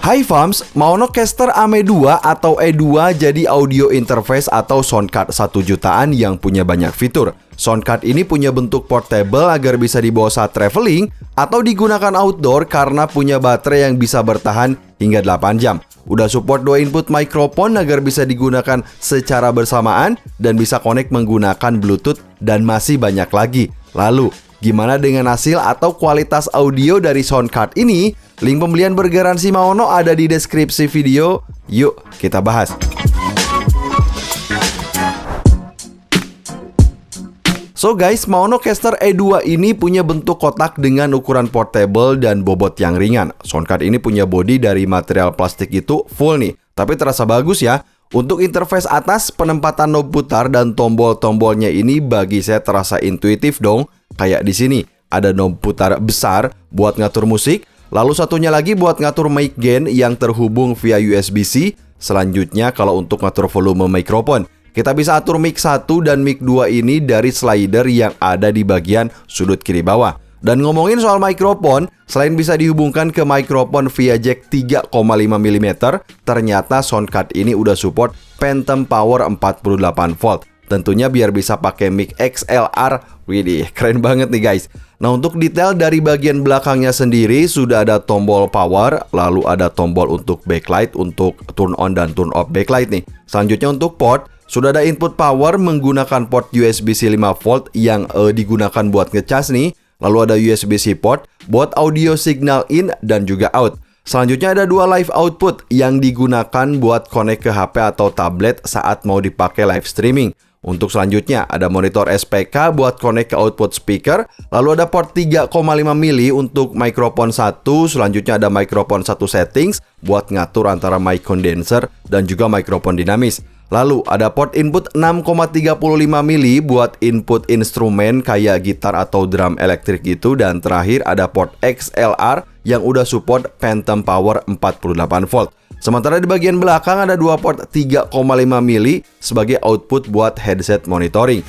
Hai Fams, Maonocaster AME 2 atau E2 jadi audio interface atau soundcard 1 jutaan yang punya banyak fitur. Soundcard ini punya bentuk portable agar bisa dibawa saat traveling atau digunakan outdoor karena punya baterai yang bisa bertahan hingga 8 jam. Udah support 2 input microphone agar bisa digunakan secara bersamaan dan bisa connect menggunakan Bluetooth dan masih banyak lagi. Lalu, gimana dengan hasil atau kualitas audio dari soundcard ini? Link pembelian bergaransi Maono ada di deskripsi video. Yuk, kita bahas. So guys, Maonocaster E2 ini punya bentuk kotak dengan ukuran portable dan bobot yang ringan. Soundcard ini punya bodi dari material plastik itu full nih, tapi terasa bagus ya. Untuk interface atas, penempatan knob putar dan tombol-tombolnya ini bagi saya terasa intuitif dong. Kayak di sini, ada knob putar besar buat ngatur musik. Lalu satunya lagi buat ngatur mic gain yang terhubung via USB-C. Selanjutnya kalau untuk ngatur volume mikrofon, kita bisa atur mic 1 dan mic 2 ini dari slider yang ada di bagian sudut kiri bawah. Dan ngomongin soal mikrofon, selain bisa dihubungkan ke mikrofon via jack 3,5 mm, ternyata soundcard ini udah support Phantom Power 48 volt. Tentunya biar bisa pakai mic XLR. Widih, keren banget nih guys. Nah, untuk detail dari bagian belakangnya sendiri sudah ada tombol power, lalu ada tombol untuk backlight untuk turn on dan turn off backlight nih. Selanjutnya untuk port, sudah ada input power menggunakan port USB-C 5 volt yang digunakan buat ngecas nih. Lalu ada USB-C port buat audio signal in dan juga out. Selanjutnya ada 2 live output yang digunakan buat connect ke HP atau tablet saat mau dipakai live streaming. Untuk selanjutnya ada monitor SPK buat connect ke output speaker. Lalu ada port 3,5 mili untuk mikrofon 1. Selanjutnya ada mikrofon 1 settings buat ngatur antara mic condenser dan juga mikrofon dinamis. Lalu ada port input 6,35 mili buat input instrumen kayak gitar atau drum elektrik gitu. Dan terakhir ada port XLR yang udah support Phantom Power 48 volt. Sementara di bagian belakang ada 2 port 3,5 mili sebagai output buat headset monitoring.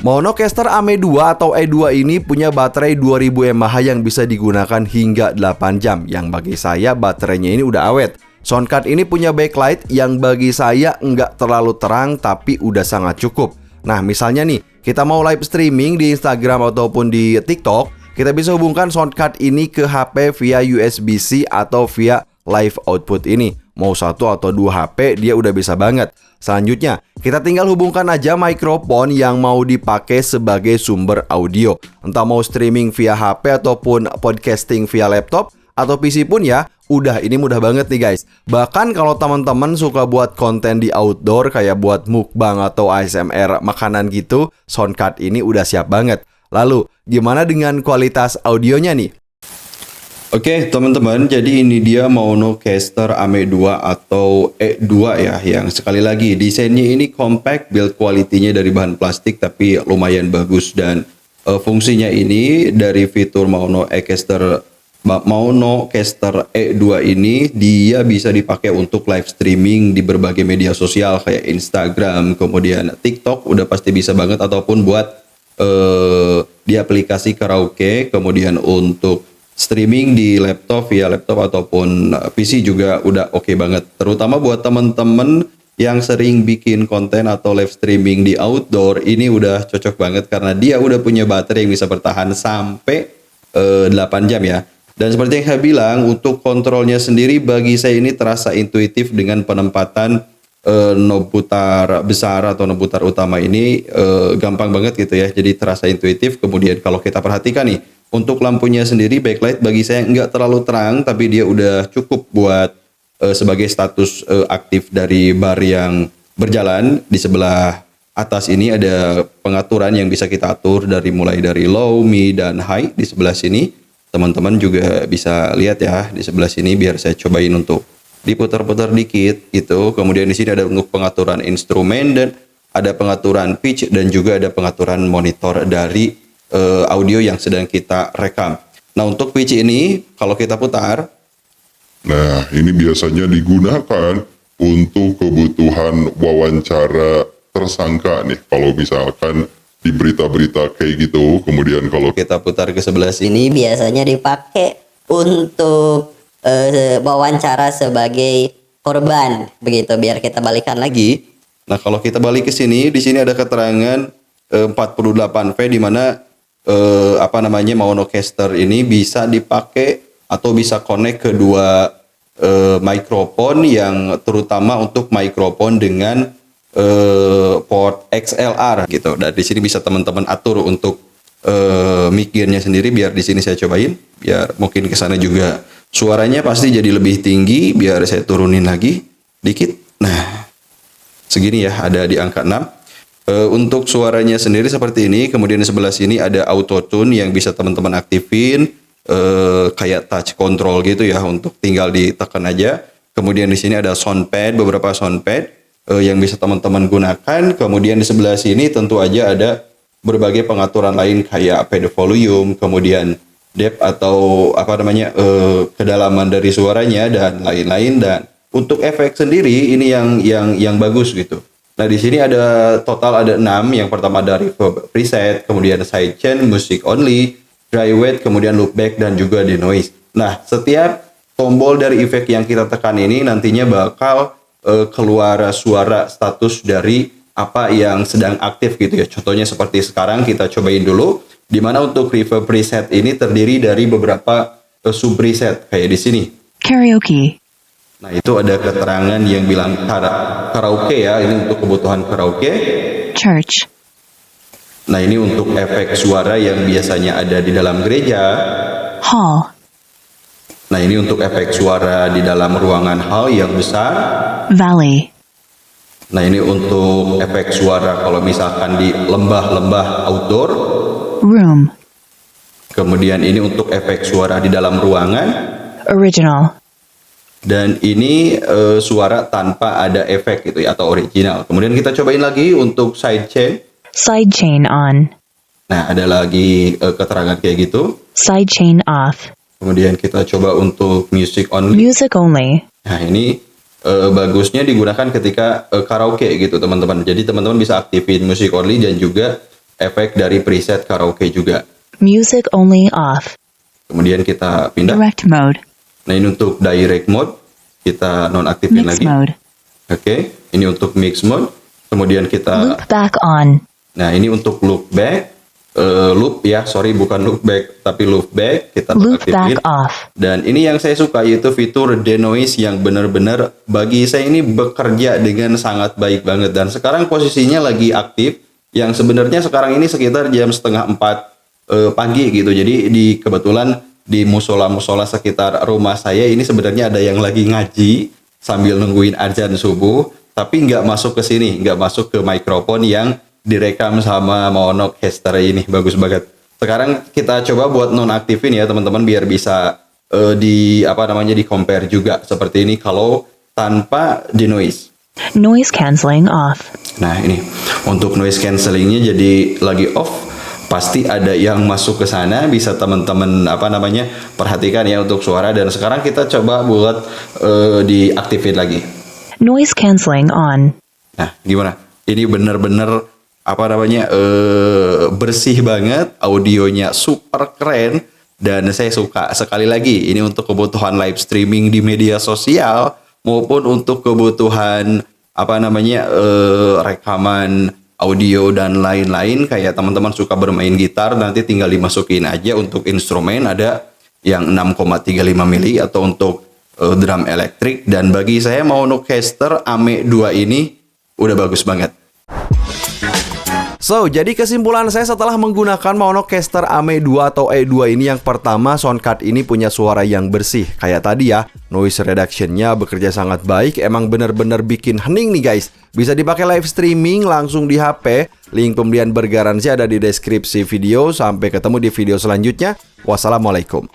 Maonocaster AME 2 atau E2 ini punya baterai 2000 mAh yang bisa digunakan hingga 8 jam. Yang bagi saya baterainya ini udah awet. Soundcard ini punya backlight yang bagi saya nggak terlalu terang tapi udah sangat cukup. Nah, misalnya nih, kita mau live streaming di Instagram ataupun di TikTok, kita bisa hubungkan soundcard ini ke HP via USB-C atau via live output ini. Mau 1 atau 2 HP, dia udah bisa banget. Selanjutnya, kita tinggal hubungkan aja mikrofon yang mau dipakai sebagai sumber audio. Entah mau streaming via HP ataupun podcasting via laptop atau PC pun ya, ini mudah banget nih guys. Bahkan kalau teman-teman suka buat konten di outdoor kayak buat mukbang atau ASMR makanan gitu, soundcard ini udah siap banget. Lalu, gimana dengan kualitas audionya nih? Oke teman-teman, jadi ini dia Maonocaster AME 2 atau E2 ya, yang sekali lagi desainnya ini compact, build quality-nya dari bahan plastik tapi lumayan bagus. Dan fungsinya ini dari fitur Maonocaster E2 ini dia bisa dipakai untuk live streaming di berbagai media sosial kayak Instagram, kemudian TikTok udah pasti bisa banget, ataupun buat di aplikasi karaoke, kemudian untuk streaming di laptop via laptop ataupun PC juga udah oke banget. Terutama buat temen-temen yang sering bikin konten atau live streaming di outdoor, ini udah cocok banget karena dia udah punya baterai yang bisa bertahan sampai 8 jam ya. Dan seperti yang saya bilang, untuk kontrolnya sendiri bagi saya ini terasa intuitif dengan penempatan knob putar besar atau knob putar utama ini gampang banget gitu ya, jadi terasa intuitif. Kemudian kalau kita perhatikan nih, untuk lampunya sendiri backlight bagi saya nggak terlalu terang, tapi dia udah cukup buat sebagai status aktif dari bar yang berjalan. Di sebelah atas ini ada pengaturan yang bisa kita atur mulai dari low, mid, dan high. Di sebelah sini teman-teman juga bisa lihat ya, di sebelah sini biar saya cobain untuk diputar-putar dikit gitu. Kemudian di sini ada untuk pengaturan instrumen dan ada pengaturan pitch dan juga ada pengaturan monitor dari audio yang sedang kita rekam. Nah, untuk pitch ini kalau kita putar, nah ini biasanya digunakan untuk kebutuhan wawancara tersangka nih, kalau misalkan di berita-berita kayak gitu. Kemudian kalau kita putar ke sebelah sini, Ini biasanya dipakai untuk wawancara sebagai korban begitu, biar kita balikan lagi. Nah, kalau kita balik ke sini, di sini ada keterangan 48V di mana Monocaster ini bisa dipakai atau bisa connect ke dua mikrofon, yang terutama untuk mikrofon dengan port XLR gitu. Dan di sini bisa teman-teman atur untuk mic-nya sendiri. Biar di sini saya cobain, biar mungkin ke sana juga suaranya pasti jadi lebih tinggi. Biar saya turunin lagi dikit. Nah, segini ya, ada di angka 6. Untuk suaranya sendiri seperti ini. Kemudian di sebelah sini ada auto tune yang bisa teman-teman aktifin, kayak touch control gitu ya, untuk tinggal ditekan aja. Kemudian di sini ada soundpad, beberapa soundpad yang bisa teman-teman gunakan. Kemudian di sebelah sini tentu aja ada berbagai pengaturan lain kayak pad volume, kemudian depth atau kedalaman dari suaranya dan lain-lain. Dan untuk efek sendiri ini yang bagus gitu. Nah, di sini ada total ada 6. Yang pertama ada reverb preset, kemudian sidechain, music only, dry wet, kemudian loopback dan juga denoise. Nah, setiap tombol dari efek yang kita tekan ini nantinya bakal keluar suara status dari apa yang sedang aktif gitu ya. Contohnya seperti sekarang kita cobain dulu. Di mana untuk reverb preset ini terdiri dari beberapa sub preset kayak di sini. Karaoke. Nah, itu ada keterangan yang bilang karaoke ya, ini untuk kebutuhan karaoke. Church. Nah, ini untuk efek suara yang biasanya ada di dalam gereja. Hall. Nah, ini untuk efek suara di dalam ruangan hall yang besar. Valley. Nah, ini untuk efek suara kalau misalkan di lembah-lembah outdoor. Room. Kemudian ini untuk efek suara di dalam ruangan. Original. Dan ini suara tanpa ada efek gitu ya, atau original. Kemudian kita cobain lagi untuk sidechain. Sidechain on. Nah, ada lagi keterangan kayak gitu. Sidechain off. Kemudian kita coba untuk music only. Music only. Nah, ini bagusnya digunakan ketika karaoke gitu teman-teman. Jadi teman-teman bisa aktifin music only dan juga efek dari preset karaoke juga. Music only off. Kemudian kita pindah. Direct mode. Nah, ini untuk direct mode. Kita nonaktifin Mix lagi. mode. Oke, ini untuk mix mode. Kemudian kita Loop back on. Nah, ini untuk loop back. Bukan loop back, tapi loop back. Kita Loop aktifin. back off. Dan ini yang saya suka, yaitu fitur denoise yang benar-benar bagi saya ini bekerja dengan sangat baik banget. Dan sekarang posisinya lagi aktif, yang sebenarnya sekarang ini sekitar jam 3:30 pagi gitu. Jadi kebetulan di musola-musola sekitar rumah saya ini sebenarnya ada yang lagi ngaji sambil nungguin azan subuh, tapi nggak masuk ke sini, nggak masuk ke mikrofon yang direkam sama Monocaster ini. Bagus banget. Sekarang kita coba buat nonaktifin ya teman-teman, biar bisa di compare juga seperti ini kalau tanpa denoise. Noise cancelling off. Nah, ini untuk noise cancellingnya jadi lagi off. Pasti ada yang masuk ke sana, bisa teman-teman perhatikan ya untuk suara. Dan sekarang kita coba buat diaktifin lagi. Noise cancelling on. Nah, gimana? Ini bener-bener bersih banget, audionya super keren, dan saya suka. Sekali lagi, ini untuk kebutuhan live streaming di media sosial maupun untuk kebutuhan rekaman audio dan lain-lain. Kayak teman-teman suka bermain gitar, nanti tinggal dimasukin aja. Untuk instrumen ada yang 6,35 mili atau untuk drum elektrik. Dan bagi saya Monocaster AME 2 ini udah bagus banget. So, jadi kesimpulan saya setelah menggunakan Monocaster AME 2 atau E2 ini, yang pertama, soundcard ini punya suara yang bersih. Kayak tadi ya, noise reduction-nya bekerja sangat baik. Emang bener-bener bikin hening nih guys. Bisa dipakai live streaming langsung di HP. Link pembelian bergaransi ada di deskripsi video. Sampai ketemu di video selanjutnya. Wassalamualaikum.